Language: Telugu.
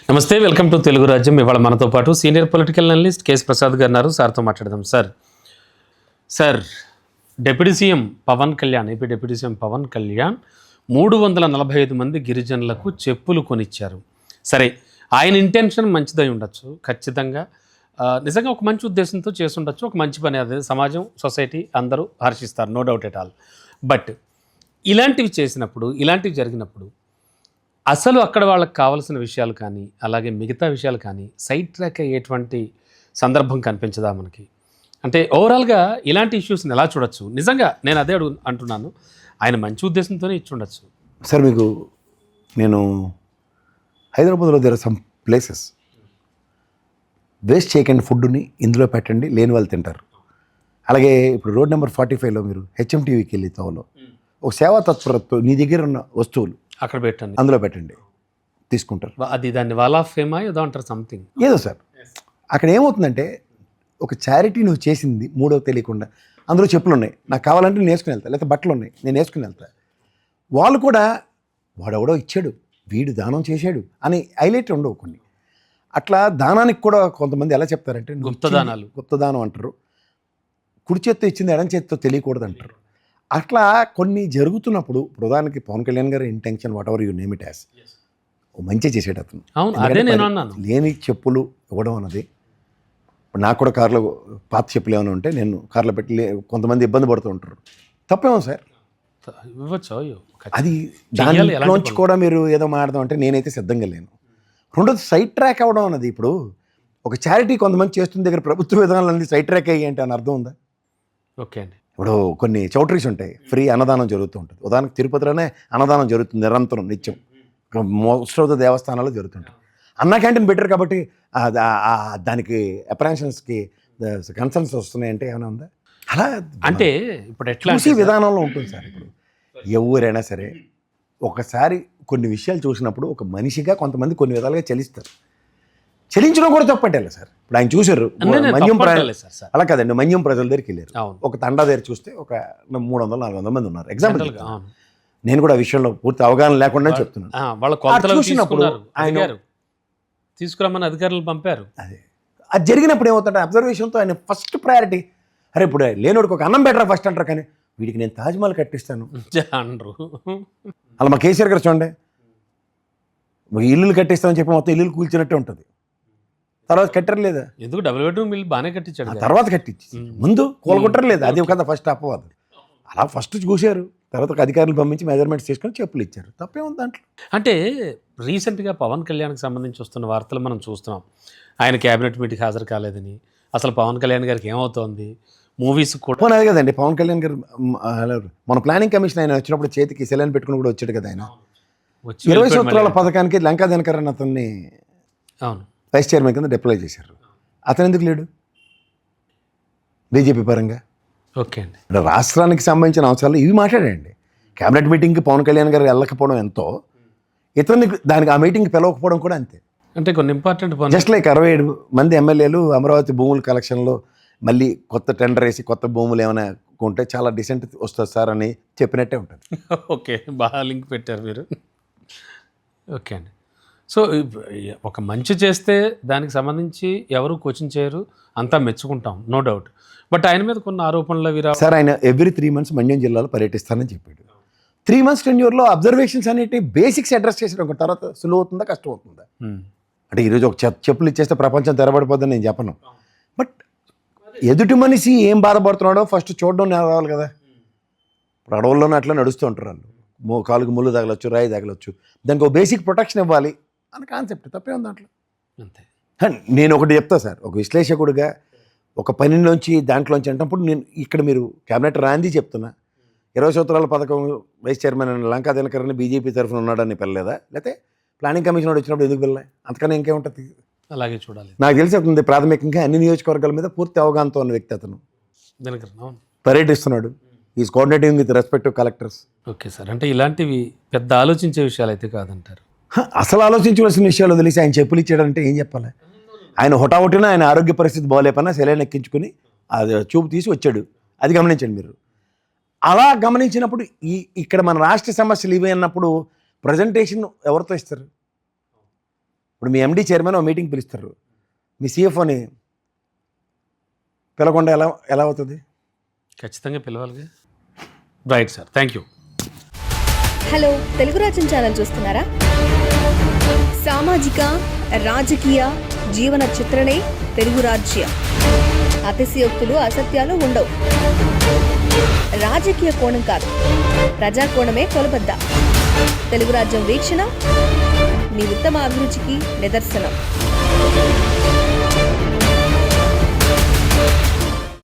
నమస్తే, వెల్కమ్ టు తెలుగు రాజ్యం. ఇవాళ మనతో పాటు senior political analyst KS Prasad గారు ఉన్నారు. సార్తో మాట్లాడదాం. Sir deputy CM Pawan Kalyan, AP deputy CM Pawan Kalyan 345 మంది గిరిజనులకు చెప్పులు కొనిచ్చారు. సరే, ఆయన ఇంటెన్షన్ మంచిదై ఉండొచ్చు ఖచ్చితంగా. నిజంగా ఒక మంచి ఉద్దేశంతో చేసి ఉండొచ్చు, ఒక మంచి పని. అది సమాజం, సొసైటీ అందరూ హర్షిస్తారు, no doubt at all. But ఇలాంటివి చేసినప్పుడు, ఇలాంటివి జరిగినప్పుడు అసలు అక్కడ వాళ్ళకి కావాల్సిన విషయాలు కానీ, అలాగే మిగతా విషయాలు కానీ సైడ్ ట్రాక్ అయ్యేటువంటి సందర్భం కనిపించదా మనకి? అంటే ఓవరాల్గా ఇలాంటి ఇష్యూస్ని ఎలా చూడొచ్చు? నిజంగా నేను అదే అంటున్నాను, ఆయన మంచి ఉద్దేశంతోనే ఇచ్చి ఉండొచ్చు. సార్, మీకు నేను హైదరాబాద్లో there are some places waste చేయకండి, ఫుడ్ని ఇందులో పెట్టండి, లేని వాళ్ళు తింటారు. అలాగే ఇప్పుడు రోడ్ నెంబర్ 45లో మీరు హెచ్ఎంటీవీకి వెళ్ళి తోవలో ఒక సేవా తత్పరతో నీ దగ్గర ఉన్న వస్తువులు అక్కడ పెట్టండి, అందులో పెట్టండి, తీసుకుంటారు. అది దాన్ని వాల్ ఆఫ్ ఫేమా ఏదో అంటారు, సంథింగ్ ఏదో సార్. అక్కడ ఏమవుతుందంటే ఒక చారిటీ నువ్వు చేసింది మూడో తెలియకుండా అందులో చెప్పులు ఉన్నాయి, నాకు కావాలంటే నేను వేసుకుని వెళ్తా, లేకపోతే బట్టలు ఉన్నాయి నేను వేసుకుని వెళ్తా. వాళ్ళు కూడా వాడెవడో ఇచ్చాడు, వీడు దానం చేశాడు అని హైలైట్ ఉండవు కొన్ని. అట్లా దానానికి కూడా కొంతమంది ఎలా చెప్తారంటే గుప్తదానాలు, గుప్తదానం అంటారు. కుడి చేత్తో ఇచ్చింది ఎడం చేత్తో తెలియకూడదు అంటారు. అట్లా కొన్ని జరుగుతున్నప్పుడు ప్రధానికి పవన్ కళ్యాణ్ గారి intention whatever you name it as మంచి చేసేట అతను. అవును, అదే నేను అన్నాను. లేని చెప్పులు ఇవ్వడం అన్నది, నాకు కూడా కార్లో పాత చెప్పులు ఏమైనా ఉంటే నేను కార్లో పెట్టి కొంతమంది ఇబ్బంది పడుతూ ఉంటారు, తప్పేమో సార్. అది దానిలోంచి కూడా మీరు ఏదో మాడదాం అంటే నేనైతే సిద్ధంగా లేను. రెండోది సైడ్ ట్రాక్ అవ్వడం అన్నది, ఇప్పుడు ఒక చారిటీ కొంతమంది చేస్తున్న దగ్గర ప్రభుత్వ విధానాలన్నీ సైడ్ ట్రాక్ అయ్యి అంటే అని అర్థం ఉందా? ఓకే అండి. ఇప్పుడు కొన్ని చౌటరీస్ ఉంటాయి, ఫ్రీ అన్నదానం జరుగుతూ ఉంటుంది. ఉదాహరణకు తిరుపతిలోనే అన్నదానం జరుగుతుంది నిరంతరం, నిత్యం. మోస్ట్ ఆఫ్ ద దేవస్థానాల్లో జరుగుతుంటాయి. అన్న క్యాంటీన్ బెటర్ కాబట్టి దానికి అప్రాన్షన్స్కి కన్సర్న్స్ వస్తున్నాయంటే ఏమైనా ఉందా? అలా అంటే ఇప్పుడు ఎట్లా విధానంలో ఉంటుంది సార్. ఇప్పుడు ఎవరైనా సరే ఒకసారి కొన్ని విషయాలు చూసినప్పుడు ఒక మనిషిగా కొంతమంది కొన్ని విధాలుగా చలిస్తారు. చలించడం కూడా తప్పట్టేలా సార్. ఇప్పుడు ఆయన చూశారు మన్యం అలా కాదండి, మన్యం ప్రజల దగ్గరికి వెళ్ళారు. ఒక తండా దగ్గర చూస్తే ఒక 300-400 మంది ఉన్నారు. ఎగ్జాంపుల్ నేను కూడా ఆ విషయంలో పూర్తి అవగాహన లేకుండా చెప్తున్నాను. చూసినప్పుడు ఆయన తీసుకురమ్మని అధికారులు పంపారు. అది జరిగినప్పుడు ఏమవుతుంటే అబ్జర్వేషన్తో ఆయన ఫస్ట్ ప్రయారిటీ, అరే ఇప్పుడు లేనోడికి ఒక అన్నం బెటరా ఫస్ట్ అంటారు, కానీ వీడికి నేను తాజ్మహల్ కట్టిస్తాను అనరు. అలా మా కేసీఆర్ గారు చూడండి, ఇల్లులు కట్టిస్తామని చెప్పి మొత్తం ఇల్లులు కూల్చినట్టే ఉంటుంది. తర్వాత కట్టరు లేదా? ఎందుకు డబుల్ బెడ్రూమ్ ఇల్లు బాగానే కట్టించాడు, తర్వాత కట్టించి ముందు కూలగొట్టరు లేదా? అది కదా ఫస్ట్ అపవాదం. అలా ఫస్ట్ చూశారు, తర్వాత అధికారులు పంపించి మెజర్మెంట్స్ తీసుకొని చెప్పులు ఇచ్చారు, తప్పేముంది దాంట్లో? అంటే రీసెంట్గా పవన్ కళ్యాణ్కి సంబంధించి వస్తున్న వార్తలు మనం చూస్తున్నాం. ఆయన క్యాబినెట్ మీటింగ్ హాజరు కాలేదని, అసలు పవన్ కళ్యాణ్ గారికి ఏమవుతోంది, మూవీస్ కూడా అదే కదండి. పవన్ కళ్యాణ్ గారు మన ప్లానింగ్ కమిషన్ ఆయన వచ్చినప్పుడు చేతికి సెలైన్ పెట్టుకుని కూడా వచ్చాడు కదా. ఆయన 20 సంవత్సరాల పథకానికి లంకా దినకర్ అని అతన్ని వైస్ చైర్మన్ కింద డిప్లాయ్ చేశారు. అతను ఎందుకు లేడు బీజేపీ పరంగా? ఓకే అండి. రాష్ట్రానికి సంబంధించిన అవసరాలు ఇవి మాట్లాడండి. క్యాబినెట్ మీటింగ్కి పవన్ కళ్యాణ్ గారు వెళ్ళకపోవడం ఎంతో, ఇతన్ని దానికి ఆ మీటింగ్కి పిలవకపోవడం కూడా అంతే. అంటే కొన్ని ఇంపార్టెంట్ జస్ట్ లైక్ 67 మంది ఎమ్మెల్యేలు అమరావతి భూముల కలెక్షన్లో మళ్ళీ కొత్త టెండర్ వేసి కొత్త భూములు ఏమైనా ఉంటే చాలా డిసెంట్ వస్తుంది సార్ అని చెప్పినట్టే ఉంటుంది. ఓకే, బాగా లింక్ పెట్టారు మీరు. ఓకే అండి. సో ఒక మంచి చేస్తే దానికి సంబంధించి ఎవరు క్వశ్చన్ చేయరు, అంతా మెచ్చుకుంటాం, నో డౌట్. బట్ ఆయన మీద కొన్ని ఆరోపణలు అవి సార్. ఆయన ఎవ్రీ 3 months మన్యం జిల్లాలో పర్యటిస్తానని చెప్పాడు. 3 months టెన్యూర్లో అబ్జర్వేషన్స్ అనేవి బేసిక్స్ అడ్రస్ చేసిన తర్వాత సులువు అవుతుందా కష్టం అవుతుందా? అంటే ఈరోజు ఒక చెప్పులు ఇచ్చేస్తే ప్రపంచం తెరబడిపోద్దని నేను చెప్పను, బట్ ఎదుటి మనిషి ఏం బాధపడుతున్నాడో ఫస్ట్ చూడడం రావాలి కదా. ఇప్పుడు అడవుల్లోనే అట్లా నడుస్తూ ఉంటారు వాళ్ళు, కాలుకి ముళ్ళు తగలొచ్చు, రాయి తగలొచ్చు, దానికి ఒక బేసిక్ ప్రొటెక్షన్ ఇవ్వాలి అన్న కాన్సెప్ట్, తప్పే ఉంది దాంట్లో. అంతే. నేను ఒకటి చెప్తా సార్, ఒక విశ్లేషకుడిగా ఒక పనిలోంచి దాంట్లోంచి అంటప్పుడు నేను ఇక్కడ మీరు క్యాబినెట్ రాంది చెప్తున్నా, 20 సంవత్సరాల పథకం వైస్ చైర్మన్ అని లంకా దినకర్ అని బీజేపీ తరఫున ఉన్నాడని పిల్లలేదా? లేకపోతే ప్లానింగ్ కమిషన్ వచ్చినప్పుడు ఎందుకు వెళ్ళాలి? అంతకన్నా ఇంకేముంటుంది? అలాగే చూడాలి. నాకు తెలిసి అతను ప్రాథమికంగా అన్ని నియోజకవర్గాల మీద పూర్తి అవగాహనతో ఉన్న వ్యక్తి. అతను పర్యటిస్తున్నాడు, is coordinating with respective collectors. Okay sir. అంటే ఇలాంటివి పెద్ద ఆలోచించే విషయాలు అయితే కాదంటారు. అసలు ఆలోచించవలసిన విషయాలు వదిలేసి ఆయన చెప్పులు ఇచ్చాడంటే ఏం చెప్పాలి? ఆయన హుటాహుటిన ఆయన ఆరోగ్య పరిస్థితి బాగోలేపన్నా సెలైన్ ఎక్కించుకుని అది చూపు తీసి వచ్చాడు. అది గమనించండి మీరు. అలా గమనించినప్పుడు ఇక్కడ మన రాష్ట్ర సమస్యలు ఇవి అన్నప్పుడు ప్రజెంటేషన్ ఎవరితో ఇస్తారు? ఇప్పుడు మీ ఎండీ చైర్మన్ ఒక మీటింగ్ పిలుస్తారు, మీ సిఎఫ్ఓని పిలవకుండా ఎలా అవుతుంది? ఖచ్చితంగా పిలవాలిగా. Right sir, thank you. Hello, Telugu Rajyam channel చూస్తున్నారా? సామాజిక రాజకీయ జీవన చిత్రణే తెలుగు రాజ్యం. అతిశయోక్తులు అసత్యాలు ఉండవు. రాజకీయ కోణం కాదు, ప్రజా కోణమే కొలబద్ద. తెలుగు రాజ్యం వీక్షణ మీ ఉత్తమ అభిరుచికి నిదర్శనం.